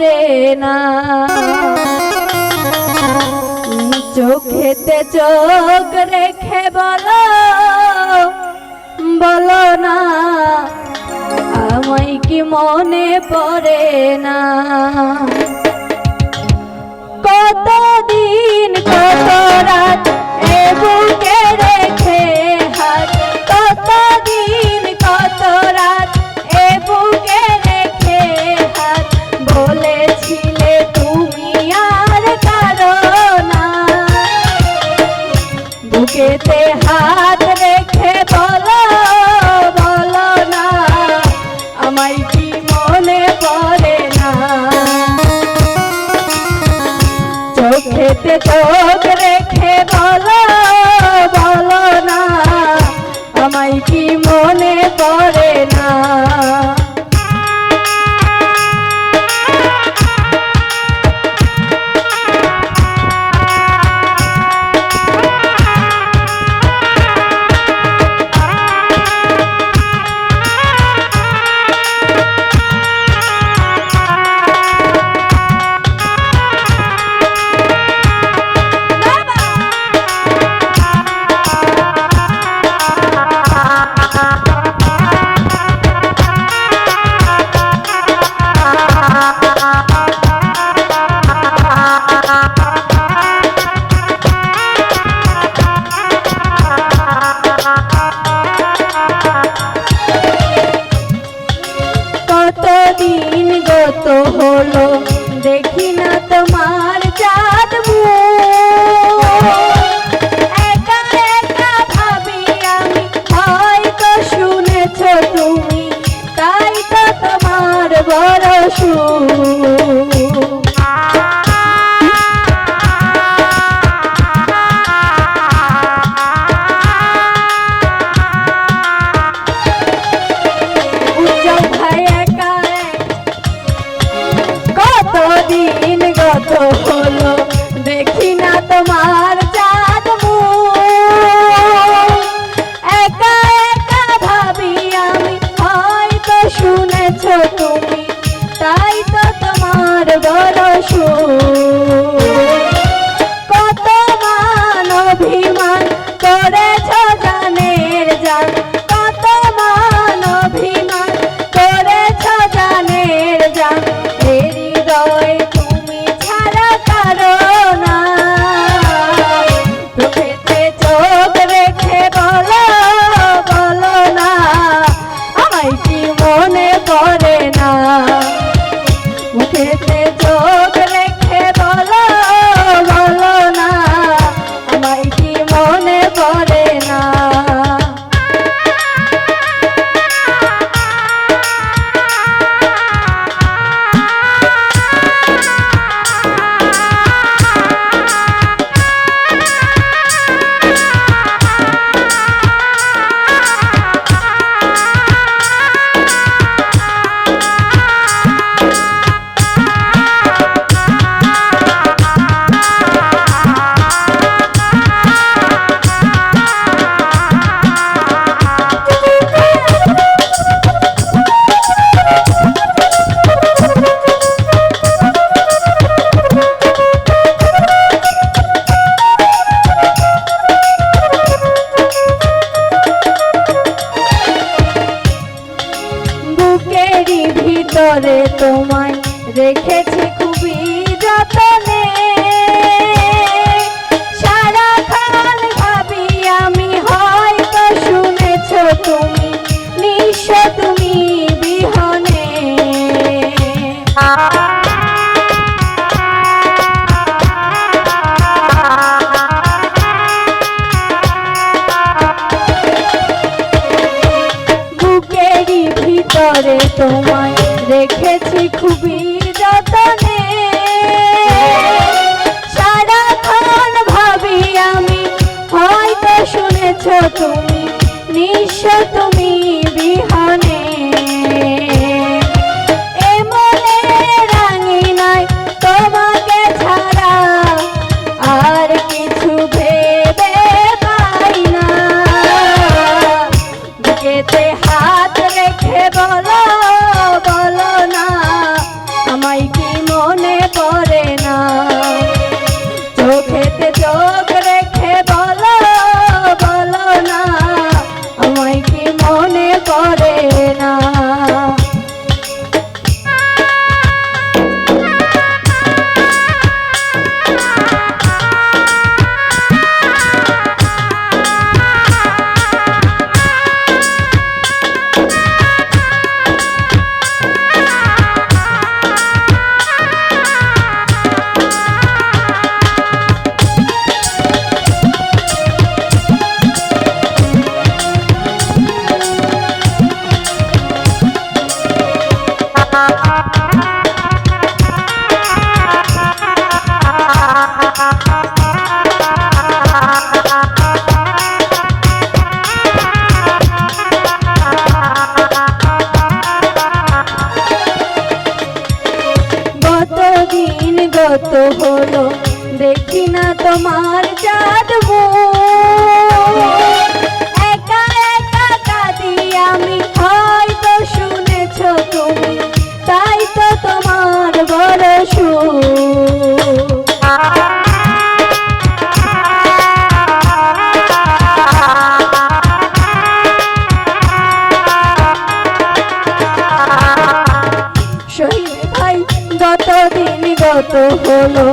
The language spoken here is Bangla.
পড়ে না, চোখেতে চোখ রেখে বলো বলো না, আমায় কি মনে পড়ে না। কতদিন কত রাত এ বুকে রেখে হাত, কতদিন কত রাত এ বুকে রেখে হাত, বলেছিলে তুমি আর কারো না, বুকেতে হাত রেখে বলো বলো না, আমায় কি মনে পড়ে না। চোখেতে চোখ রেখে বলো বলো না, আমায় কি মনে পড়ে না। কতদিন গত হলো দেখি না তোমার চাঁদ মুখ, একা একা ভাবি আমি হয়তো শুনেছ তুমি, তাই তো তোমার বড় সুখ। কতদিন গত হলো দেখি না তোমার চাঁদ মুখ, একা একা ভাবি আমি হয়তো শুনেছ তুমি, তাই তো তোমার বড় সুখ। কত মান অভিমান করেছ জানের জান, কত মান অভিমান করেছ জানের জান, হৃদয় তুমি ছাড়া কারো না, চোখেতে চোখ রেখে বলো বলো না, আমায় কি মনে পড়ে না। মুখেতে চোখ রেখে বলো বলো না, আমায় কি মনে পড়ে না। বুকেরই ভিতরে তোমায় রেখেছি খুবই যতনে, সারাক্ষণ ভাবি আমি হয়তো শুনেছ তুমি, নিঃস্ব তুমি বিহনে। বুকেরই ভিতরে তোমায় রেখেছি খুবই যতনে, সারাক্ষণ ভাবি আমি হয়তো শুনেছ তুমি, নিঃস্ব তুমি বিহনে। এ মনে রাঙিনায় তোমাকে ছাড়া আর কিছু ভেবে পাই না, বুকেতে হাত রেখে বলো বলো না, আমায় কি তোমার চাঁদ একা একা কাঁদি আমি, হয়তো শুনেছ তুমি, তাই তো তোমার বড় সুখ। শহীদ ভাই, গত দিন গত হলো,